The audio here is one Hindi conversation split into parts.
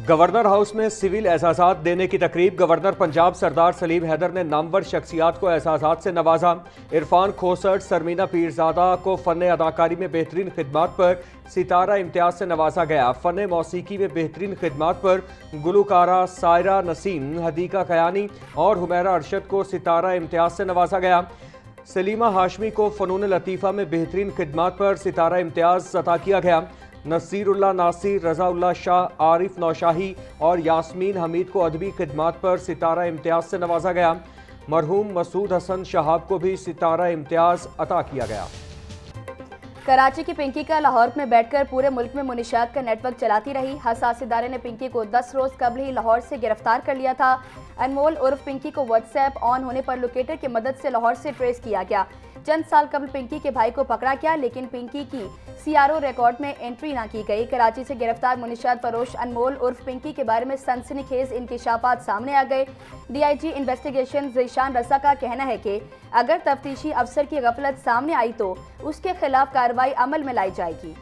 गवर्नर हाउस में सिविल एहसासात देने की तकरीब। गवर्नर पंजाब सरदार सलीम हैदर ने नामवर शख्सियात को एहसासात से नवाजा। इरफान खोसट, सरमीना पीरजादा को फ़न अदाकारी में बेहतरीन खिदमात पर सितारा इम्तियाज से नवाजा गया। फ़न मौसीकी में बेहतरीन खिदमात पर गुलकारा सायरा नसीम, हदीका कयानी और हुमैरा अरशद को सितारा इम्तियाज से नवाजा गया। सलीमा हाशमी को फ़नून लतीफ़ा में बेहतरीन खिदमात पर सितारा इम्तियाज अता किया गया। नसीरुल्लाह नासिर, रज़ाउल्लाह शाह, आरिफ नौशाही और यास्मीन हमीद को अदबी खिदमात पर सितारा इम्तियाज से नवाजा गया। मरहूम मसूद हसन शहाब को भी सितारा इम्तियाज अता किया गया। कराची की पिंकी का लाहौर में बैठकर पूरे मुल्क में मुनिशात का नेटवर्क चलाती रही। हसास इदारे ने पिंकी को 10 रोज कबल ही लाहौर से गिरफ्तार कर लिया था। अनमोल उर्फ पिंकी को व्हाट्सएप ऑन होने पर लोकेटर की मदद से लाहौर से ट्रेस किया गया। चंद साल कबल पिंकी के भाई को पकड़ा गया, लेकिन पिंकी की सीआरओ रिकॉर्ड में एंट्री ना की गई। कराची से गिरफ्तार मुनिशात फरोश अनमोल उर्फ पिंकी के बारे में सनसनीखेज इंकिशाफात सामने आ गए। डीआईजी इन्वेस्टिगेशन ज़ीशान रज़ा का कहना है कि अगर तफ्तीशी अफसर की गफलत सामने आई तो उसके खिलाफ कार्रवाई अमल में लाई जाएगी।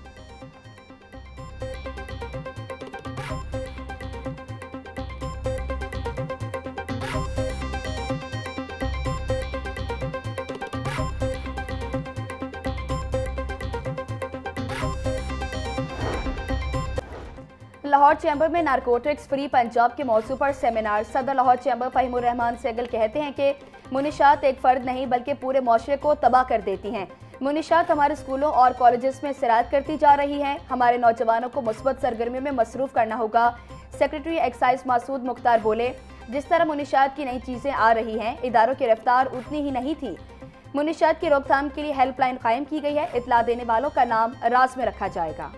लाहौर चैम्बर में नारकोटिक्स फ्री पंजाब के मौजू पर सेमिनार। सदर लाहौर चैम्बर फ़हीमुर रहमान सेगल कहते हैं कि मुनिशात एक फ़र्द नहीं बल्कि पूरे माशरे को तबाह कर देती हैं। मुनिशात हमारे स्कूलों और कॉलेजेस में सिरात करती जा रही हैं। हमारे नौजवानों को मुस्बत सरगर्मियों में मसरूफ़ करना होगा। सेक्रेटरी एक्साइज मासूद मुख्तार बोले, जिस तरह मुनिशात की नई चीज़ें आ रही हैं, इदारों की रफ्तार उतनी ही नहीं थी। मुनिशात की रोकथाम के लिए हेल्पलाइन कायम की गई है। इतला देने वालों का नाम राज में रखा जाएगा।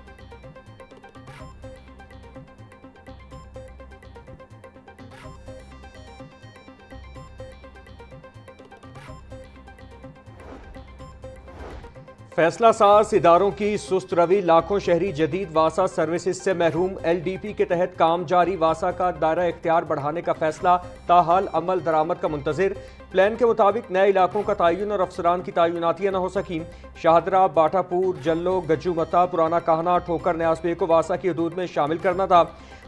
फैसला साज इदारों की सुस्त रवि, लाखों शहरी जदीद वासा सर्विसेज से महरूम। LDP के तहत काम जारी। वासा का दायरा इख्तियार बढ़ाने का फैसला ताहाल अमल दरामद का मुंतजिर। प्लान के मुताबिक नए इलाकों का तयन और अफसरान की तयनातियाँ न हो सकी। शाहदरा, बाटापुर, जल्लो, गज्जूमता, पुराना कहना, ठोकर, न्यासबे को वासा की हदूद में शामिल करना था।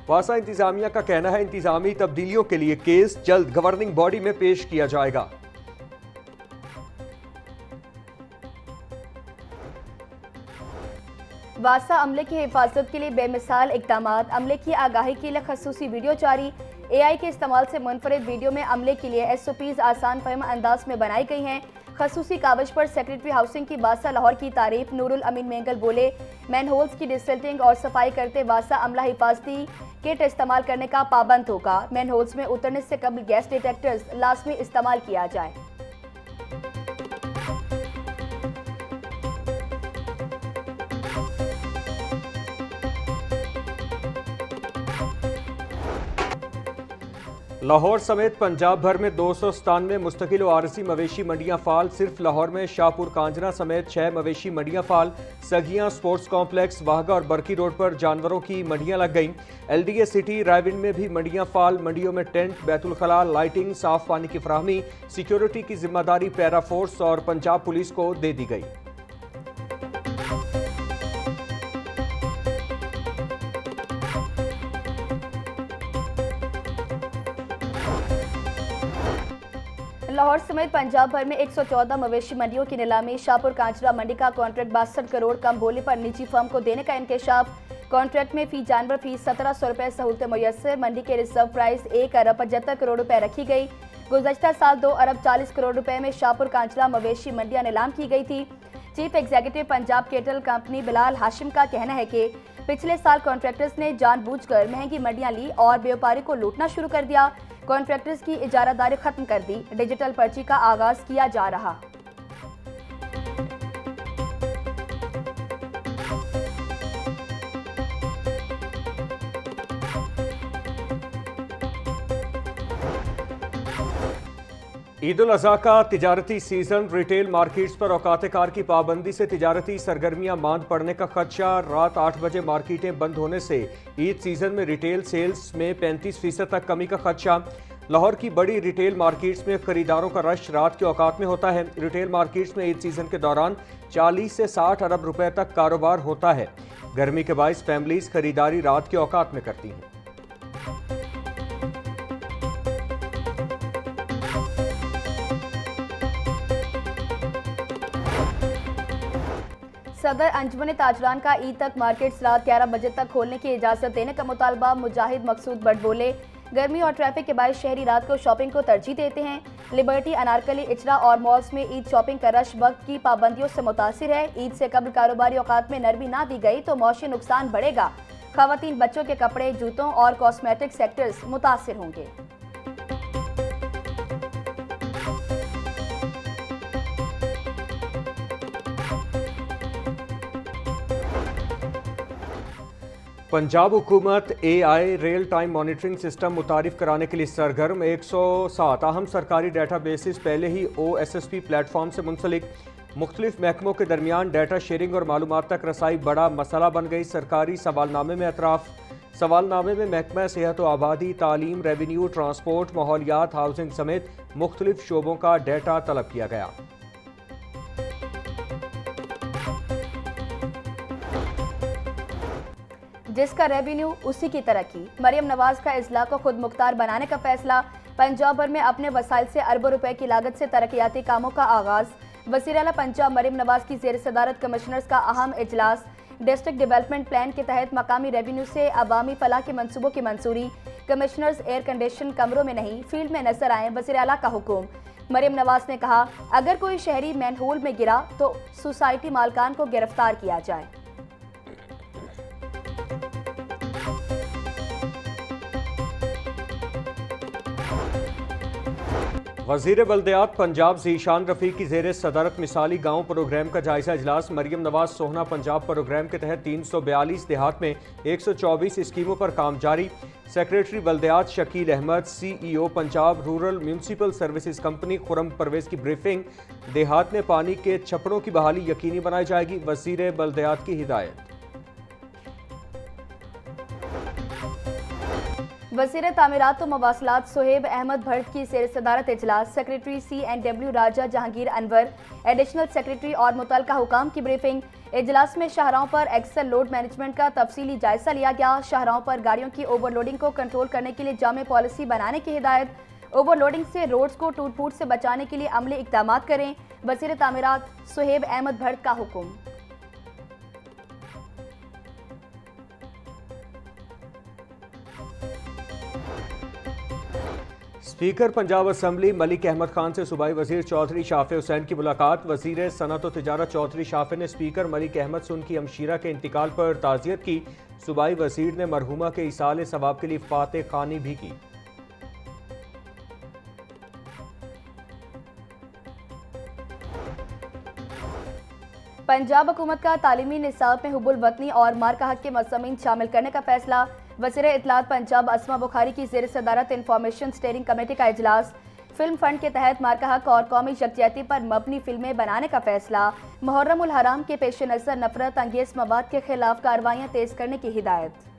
वासा इंतजामिया का कहना है इंतजामी तब्दीलियों के लिए केस जल्द गवर्निंग बॉडी में पेश किया जाएगा। वासा अमले की हिफाजत के लिए बेमिसाल इक़दामात। अमले की आगाही के लिए खसूसी वीडियो जारी। AI के इस्तेमाल से मुनफरिद वीडियो में अमले के लिए SOPs आसान फहम अंदाज में बनाई गई हैं। खसूसी कावज पर सेक्रेटरी हाउसिंग की वासा लाहौर की तारीफ। नूरुल अमीन मेंगल बोले, मैनहोल्स की डिसल्टिंग और सफाई करते वासा अमला हिफाजती किट इस्तेमाल करने का पाबंद होगा। मैनहोल्स में उतरने से कबल गैस डिटेक्टर्स लाजमी इस्तेमाल किया जाए। लाहौर समेत पंजाब भर में 297 मुस्तकिल और आरसी मवेशी मंडियां फाल। सिर्फ लाहौर में शाहपुर कांजना समेत 6 मवेशी मंडियां फाल। सगियां, स्पोर्ट्स कॉम्प्लेक्स, वाहगा और बरकी रोड पर जानवरों की मंडियां लग गईं। LDA सिटी रायविंड में भी मंडियां फाल। मंडियों में टेंट, बैतुल खला, लाइटिंग, साफ पानी की फराहमी, सिक्योरिटी की जिम्मेदारी पैरा फोर्स और पंजाब पुलिस को दे दी गई। लाहौर समेत पंजाब भर में 114 मवेशी मंडियों की नीलामी। शाहपुर कांचरा मंडी का कॉन्ट्रैक्ट 62 करोड़ कम बोली पर निजी फर्म को देने का इंकशाफ। कॉन्ट्रैक्ट में फी जानवर फीस 1700 रुपये सहूलत मुयस्सर। मंडी के रिजर्व प्राइस 1 अरब 75 करोड़ रुपए रखी गई। गुज़श्ता साल 2 अरब 40 करोड़ रुपए में शाहपुर कांचरा मवेशी मंडियां नीलाम की गई थी। Chief executive Punjab kettle company Bilal Hashim का कहना है कि पिछले साल कॉन्ट्रैक्टर्स ने जानबूझकर महंगी मंडियां ली और व्यापारी को लूटना शुरू कर दिया। कॉन्ट्रैक्टर्स की इजारादारी खत्म कर दी। डिजिटल पर्ची का आगाज किया जा रहा। ईद उल अज़हा का तिजारती सीजन। रिटेल मार्केट्स पर औकात कार की पाबंदी से तिजारती सरगर्मियां मांद पड़ने का खदशा। रात 8 बजे मार्केटें बंद होने से ईद सीजन में रिटेल सेल्स में 35% तक कमी का खदशा। लाहौर की बड़ी रिटेल मार्केट्स में खरीदारों का रश रात के औकात में होता है। रिटेल मार्केट्स में ईद सीजन के दौरान 40 से 60 अरब रुपए तक कारोबार होता है। गर्मी के बायस फैमिलीज खरीदारी रात के औकात में करती हैं। सदर अंजुमन ताजरान का ईद तक मार्केट्स रात 11 बजे तक खोलने की इजाजत देने का मुतालबा। मुजाहिद मकसूद भट्ट बोले, गर्मी और ट्रैफिक के बायस शहरी रात को शॉपिंग को तरजीह देते हैं। लिबर्टी, अनारकली, इचरा और मॉल्स में ईद शॉपिंग का रश वक्त की पाबंदियों से मुतासिर है। ईद से कबल कारोबारी औकात में नरमी ना दी गई तो मौशी नुकसान बढ़ेगा। खवातीन, बच्चों के कपड़े, जूतों और कॉस्मेटिक सेक्टर्स मुतासिर होंगे। पंजाब हुकूमत AI real time monitoring system मुतारिफ कराने के लिए सरगर्म। 107 अहम सरकारी डाटा बेसिस पहले ही OSSP प्लेटफॉर्म से मुंसलिक। मुख्तलिफ महकमों के दरमियान डाटा शेयरिंग और मालूमात तक रसाई बड़ा मसला बन गई। सरकारी सवालनामे में एतराफ़। सवालनामे में महकमा सेहत व आबादी, तालीम, रेवेन्यू, ट्रांसपोर्ट, माहौलियात, हाउसिंग समेत मुख्तलिफ शोबों का डाटा तलब किया गया। जिसका रेवेन्यू उसी की तरक्की। मरियम नवाज का इजला को खुद मुख्तार बनाने का फैसला। पंजाब भर में अपने वसाइल से अरबों रुपए की लागत से तरक्याती कामों का आगाज। वज़ीर आला पंजाब मरियम नवाज की ज़ेर सदारत कमिश्नर्स का अहम इजलास। डिस्ट्रिक्ट डेवलपमेंट प्लान के तहत मकामी रेवेन्यू से अवामी फलाह के मंसूबों की मंजूरी। कमिश्नर्स एयर कंडीशन कमरों में नहीं फील्ड में नजर आए, वज़ीर आला का हुक्म। मरियम नवाज ने कहा, अगर कोई शहरी मैनहोल में गिरा तो सोसाइटी मालकान को गिरफ्तार किया जाए। वज़ीर बल्दियात पंजाब ज़ीशान रफ़ीक की ज़ेर सदारत मिसाली गाँव प्रोग्राम का जायजा इजलास। मरियम नवाज सोहना पंजाब प्रोग्राम के तहत 342 देहात में 124 स्कीमों पर काम जारी। सेक्रेटरी बल्दियात Shakeel Ahmed, CEO Punjab rural municipal services company Khurram Parvez की ब्रीफिंग। देहात में पानी के छपड़ों की बहाली यकीनी बनाई जाएगी, वज़ीर बल्दियात की हिदायत। वज़ीर तामीरात व मवासलात सुहेब अहमद भट्ट की ज़ेर सदारत इजलास। सेक्रेटरी C&W राजा जहांगीर अनवर, एडिशनल सेक्रेटरी और मुतल्लिका हुकाम की ब्रीफिंग। इजलास में शाहराहों पर एक्सेल लोड मैनेजमेंट का तफसीली जायजा लिया गया। शाहराहों पर गाड़ियों की ओवरलोडिंग को कंट्रोल करने के लिए जामे पॉलिसी बनाने की हिदायत। ओवरलोडिंग से रोड्स को टूट फूट से बचाने के लिए अमली इक़दाम करें, वज़ीर तामीरात सुहेब अहमद भट्ट का हुक्म। स्पीकर पंजाब असम्बली मलिक अहमद खान से सूबाई वजीर चौधरी शाफे हुसैन की मुलाकात। वजीर सनत व तिजारत चौधरी शाफे ने स्पीकर मलिक अहमद से उनकी हमशीरा के इंतकाल पर ताज़ियत की। सूबाई वजीर ने मरहूमा के इसाले सवाब के लिए फाते खानी भी की। पंजाब हुकूमत का तालीमी निसाब में हुब्बुल वतनी और मार का हक के मज़ामीन शामिल करने का फैसला। वज़ीर इत्तलात पंजाब अस्मा बुखारी की ज़ेर सदारत इंफॉर्मेशन स्टीयरिंग कमेटी का इजलास। फिल्म फंड के तहत मार का हक और कौमी यकजहती पर मबनी फिल्में बनाने का फैसला। मुहर्रम उल हराम के पेश नज़र नफरत अंगेज मवाद के खिलाफ कार्रवाइयाँ तेज करने की हिदायत।